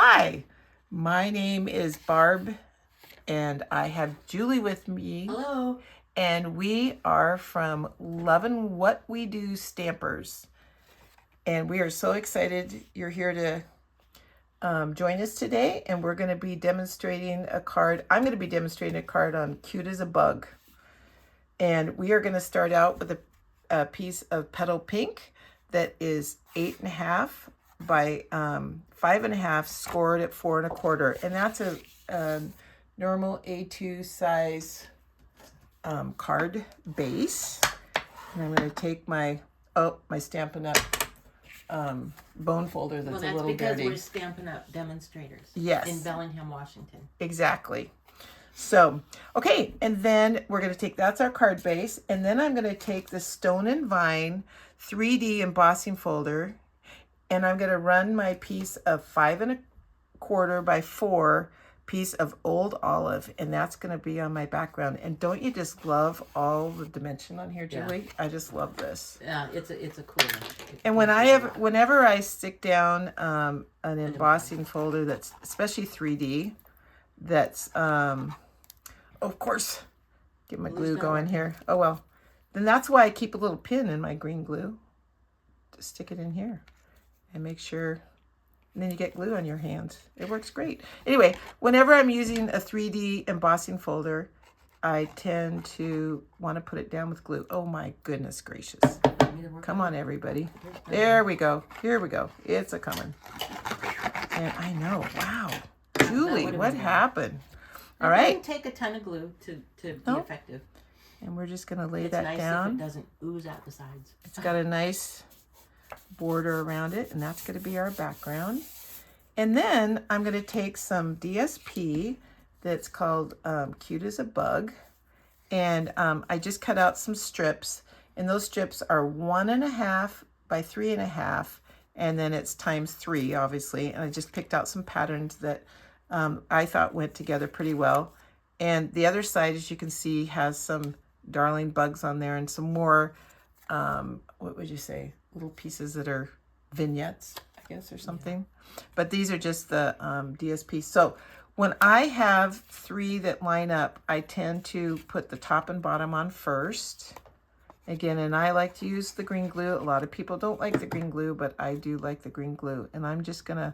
Hi, my name is Barb, and I have Julie with me. Hello. And we are from Lovinwhatwedostampers. And we are so excited you're here to join us today. And we're going to be demonstrating a card. I'm going to be demonstrating a card on Cute as a Bug. And we are going to start out with a piece of petal pink that is 8.5 by 5.5, scored at 4 1/4, and that's a normal A2 size card base. And I'm going to take my Stampin' Up bone folder that's a little dirty. Well, that's because we're Stampin' Up demonstrators. Yes. In Bellingham, Washington. Exactly. So, okay, and then we're going to take, that's our card base, and then I'm going to take the Stone and Vine 3D embossing folder, and I'm going to run my piece of 5 1/4 by 4 piece of old olive, and that's going to be on my background. And don't you just love all the dimension on here, Julie? Yeah. I just love this. Yeah, it's a cool one. And whenever I stick down an embossing folder that's especially 3D, that's of course, get my glue going here. Oh well, then that's why I keep a little pin in my green glue to stick it in here and make sure. And then you get glue on your hands. It works great. Anyway, whenever I'm using a 3D embossing folder, I tend to want to put it down with glue. Oh my goodness gracious. Come on, everybody. There we go. Here we go. It's a coming. And I know. Wow. Julie, what happened? All right. It doesn't take a ton of glue to be effective. And we're just going to lay that down. If it doesn't ooze out the sides. It's got a nice border around it, and that's going to be our background. And then I'm going to take some DSP that's called Cute as a Bug, and I just cut out some strips, and those strips are 1.5 by 3.5, and then it's ×3, obviously. And I just picked out some patterns that I thought went together pretty well. And the other side, as you can see, has some darling bugs on there and some more, what would you say, little pieces that are vignettes, I guess, or something. Yeah. But these are just the DSP. So when I have 3 that line up, I tend to put the top and bottom on first. Again, and I like to use the green glue. A lot of people don't like the green glue, but I do like the green glue. And I'm just going to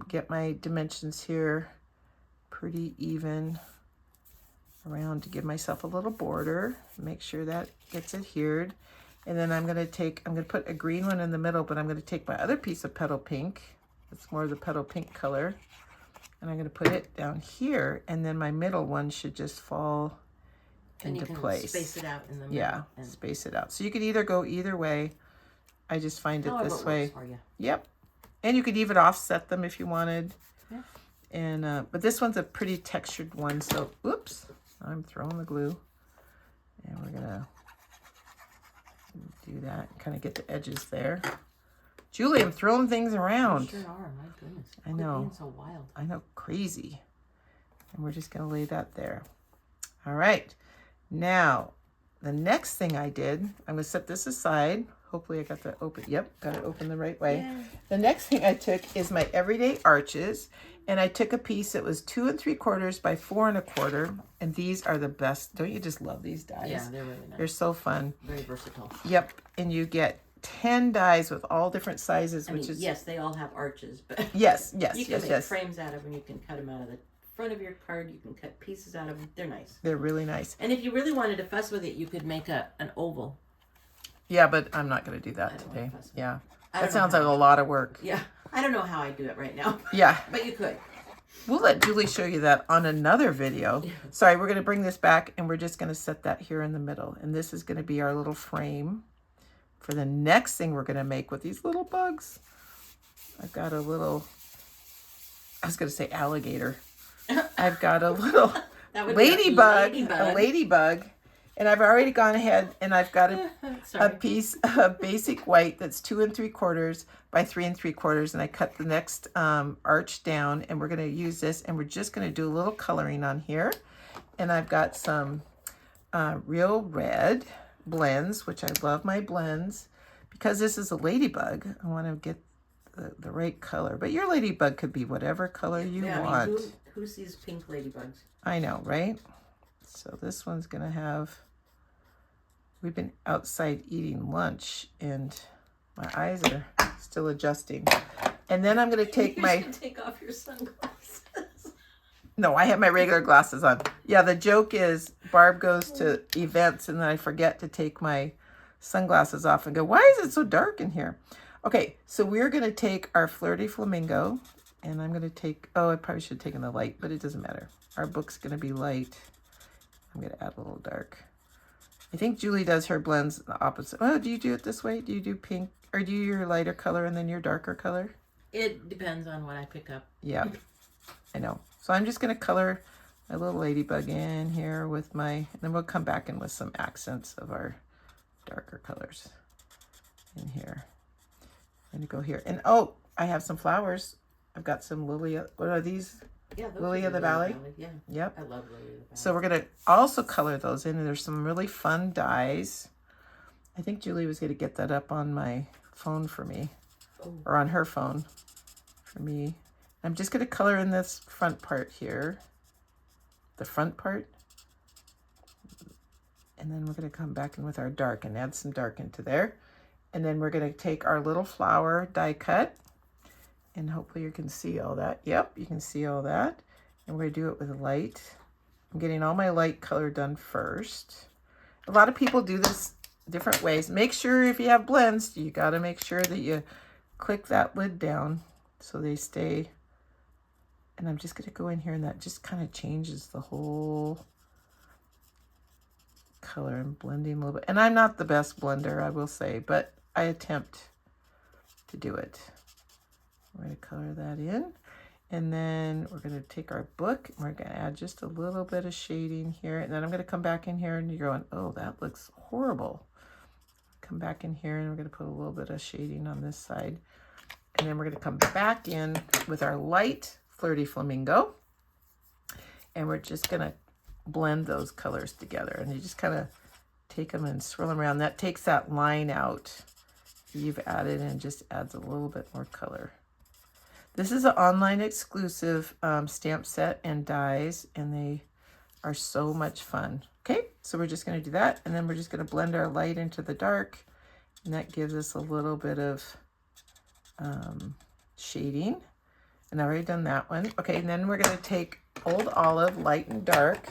get my dimensions here pretty even around to give myself a little border. Make sure that gets adhered. And then I'm going to put a green one in the middle, but I'm going to take my other piece of petal pink. It's more of the petal pink color. And I'm going to put it down here. And then my middle one should just fall into place. Space it out in the middle. Yeah, space it out. So you could either go either way. I just find it this way. For you. Yep. And you could even offset them if you wanted. Yeah. And but this one's a pretty textured one. So, oops, I'm throwing the glue. And we're going to do that, kind of get the edges there. Julie, I'm throwing things around. You sure are, my goodness. I know. Being so wild. I know, crazy. And we're just going to lay that there. All right. Now, the next thing I did, I'm going to set this aside. Hopefully I got that open. Yep, got it open the right way. Yeah. The next thing I took is my Everyday Arches. And I took a piece that was 2 3/4 by 4 1/4. And these are the best. Don't you just love these dies? Yeah, they're really nice. They're so fun. Very versatile. Yep. And you get 10 dies with all different sizes, yes, they all have arches, but yes, you can make frames out of them. You can cut them out of the front of your card. You can cut pieces out of them. They're nice. They're really nice. And if you really wanted to fuss with it, you could make an oval. Yeah, but I'm not going to do that today. Yeah, that sounds like a lot of work. Yeah, I don't know how I do it right now. Yeah, but you could. We'll let Julie show you that on another video. Sorry, we're going to bring this back, and we're just going to set that here in the middle. And this is going to be our little frame for the next thing we're going to make with these little bugs. I've got a little, I was going to say alligator. I've got a little ladybug. And I've already gone ahead and I've got a piece of basic white that's 2 3/4 by 3 3/4, and I cut the next arch down, and we're going to use this, and we're just going to do a little coloring on here. And I've got some real red blends, which I love my blends. Because this is a ladybug, I want to get the right color. But your ladybug could be whatever color you want. I mean, who sees pink ladybugs? I know, right? So this one's gonna have, we've been outside eating lunch and my eyes are still adjusting. And then I'm gonna take you should take off your sunglasses. No, I have my regular glasses on. Yeah, the joke is Barb goes to events and then I forget to take my sunglasses off and go, why is it so dark in here? Okay, so we're gonna take our Flirty Flamingo and I'm gonna take, oh, I probably should have taken the light, but it doesn't matter. Our book's gonna be light. I'm gonna add a little dark. I think Julie does her blends the opposite. Oh, do you do it this way? Do you do pink or do you your lighter color and then your darker color? It depends on what I pick up. Yeah, I know. So I'm just going to color my little ladybug in here with my, and then we'll come back in with some accents of our darker colors in here. I'm going to go here. And oh, I have some flowers. I've got some lily, what are these? Yeah, Lily of the Valley. Yeah. Yep. I love Lily of the Valley. So we're going to also color those in. And there's some really fun dyes. I think Julie was going to get that up on my phone for me. Oh. Or on her phone for me. I'm just going to color in this front part here. The front part. And then we're going to come back in with our dark and add some dark into there. And then we're going to take our little flower die cut. And hopefully you can see all that. Yep, you can see all that. And we're going to do it with light. I'm getting all my light color done first. A lot of people do this different ways. Make sure if you have blends, you got to make sure that you click that lid down so they stay. And I'm just going to go in here and that just kind of changes the whole color. I'm blending a little bit. And I'm not the best blender, I will say, but I attempt to do it. We're going to color that in. And then we're going to take our book and we're going to add just a little bit of shading here. And then I'm going to come back in here and you're going, oh, that looks horrible. Come back in here and we're going to put a little bit of shading on this side. And then we're going to come back in with our light Flirty Flamingo. And we're just going to blend those colors together. And you just kind of take them and swirl them around. That takes that line out you've added and just adds a little bit more color. This is an online exclusive stamp set and dies, and they are so much fun. Okay, so we're just going to do that, and then we're just going to blend our light into the dark, and that gives us a little bit of shading. And I've already done that one. Okay, and then we're going to take Old Olive, light and dark,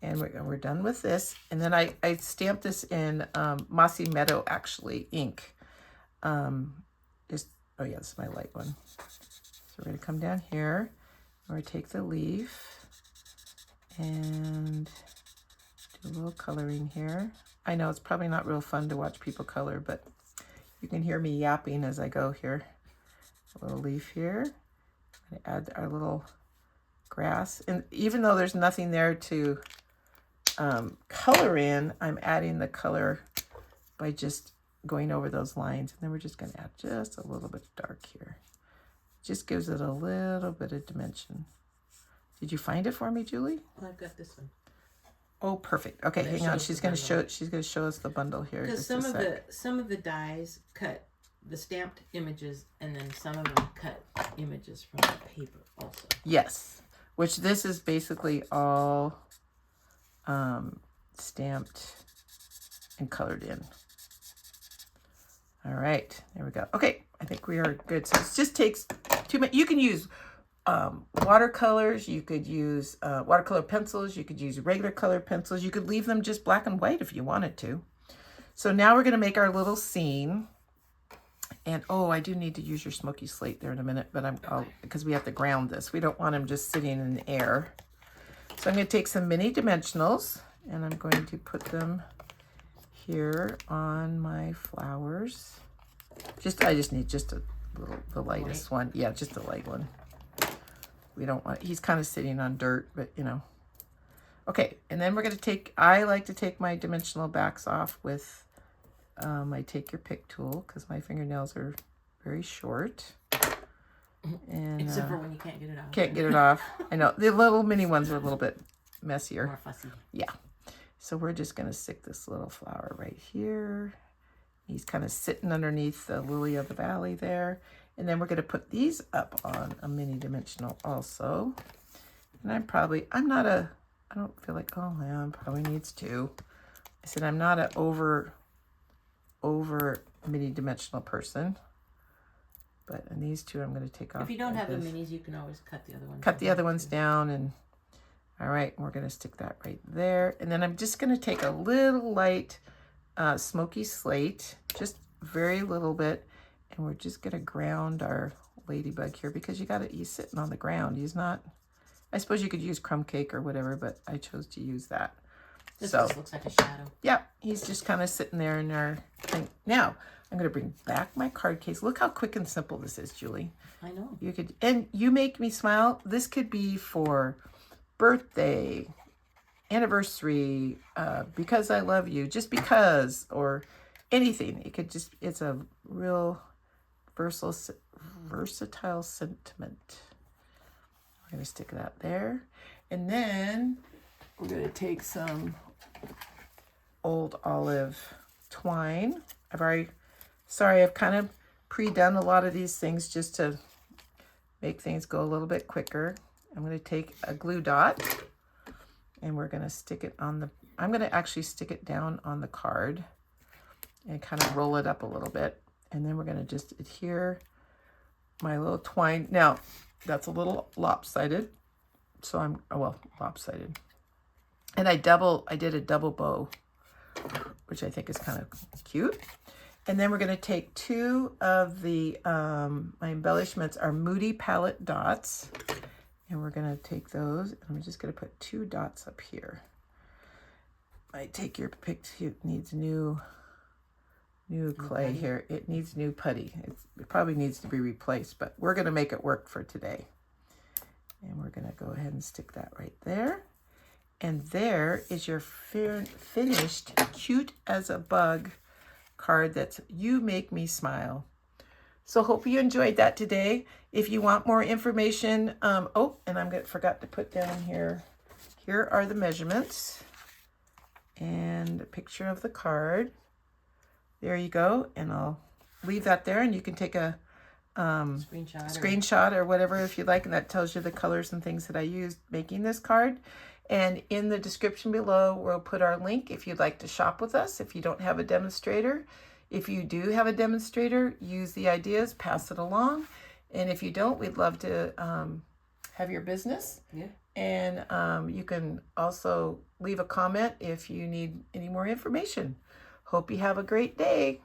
and we're done with this. And then I stamped this in Mossy Meadow, actually, ink. Oh yeah, this is my light one. So we're going to come down here, and we're going to take the leaf and do a little coloring here. I know it's probably not real fun to watch people color, but you can hear me yapping as I go here. A little leaf here. I'm going to add our little grass. And even though there's nothing there to color in, I'm adding the color by just going over those lines. And then we're just going to add just a little bit of dark here. Just gives it a little bit of dimension. Did you find it for me, Julie? Well, I've got this one. Oh, perfect. Okay, hang on. She's going to show us the bundle here. Because some of the dies cut the stamped images, and then some of them cut images from the paper also. Yes, which this is basically all stamped and colored in. All right, there we go. Okay, I think we are good. So it just takes 2 minutes. You can use watercolors. You could use watercolor pencils. You could use regular color pencils. You could leave them just black and white if you wanted to. So now we're going to make our little scene. And oh, I do need to use your smoky slate there in a minute, but because we have to ground this. We don't want them just sitting in the air. So I'm going to take some mini dimensionals and I'm going to put them here on my flowers. I just need just a little, the lightest one. Yeah, just a light one. We don't want, he's kind of sitting on dirt, but you know. Okay, and then we're going to take, I like to take my dimensional backs off with my Take Your Pick tool because my fingernails are very short. And except for when you can't get it off. Can't get it off. I know. The little mini ones are a little bit messier. More fussy. Yeah. So we're just going to stick this little flower right here. He's kind of sitting underneath the Lily of the Valley there. And then we're going to put these up on a mini dimensional also. And I don't feel like, oh yeah, probably needs two. I said I'm not an over mini dimensional person. But in these two, I'm going to take off. If you don't like have this. the minis, you can always cut the other ones. Cut the other ones down, and all right, we're going to stick that right there. And then I'm just going to take a little light smoky slate, just very little bit, and we're just going to ground our ladybug here because he's sitting on the ground. He's not, I suppose you could use crumb cake or whatever, but I chose to use that. This just looks like a shadow. Yeah, he's just kind of sitting there in our thing. Now, I'm going to bring back my card case. Look how quick and simple this is, Julie. I know. And you make me smile. This could be for birthday, anniversary, because I love you, just because, or anything. It could just, it's a real versatile sentiment. We're going to stick that there. And then we're going to take some old olive twine. I've kind of pre-done a lot of these things just to make things go a little bit quicker. I'm going to take a glue dot and we're going to stick it on I'm going to actually stick it down on the card and kind of roll it up a little bit. And then we're going to just adhere my little twine. Now, that's a little lopsided. So lopsided. And I did a double bow, which I think is kind of cute. And then we're going to take two of the, my embellishments are Moody palette dots. And we're going to take those. I'm just going to put two dots up here. I take your pick. It needs new clay here. It needs new putty. It probably needs to be replaced, but we're going to make it work for today. And we're going to go ahead and stick that right there. And there is your finished Cute as a Bug card that's You Make Me Smile. So hope you enjoyed that today. If you want more information, and forgot to put down here. Here are the measurements and a picture of the card. There you go. And I'll leave that there, and you can take a screenshot or whatever if you like, and that tells you the colors and things that I used making this card. And in the description below, we'll put our link if you'd like to shop with us if you don't have a demonstrator. If you do have a demonstrator, use the ideas, pass it along. And if you don't, we'd love to have your business. Yeah. And you can also leave a comment if you need any more information. Hope you have a great day.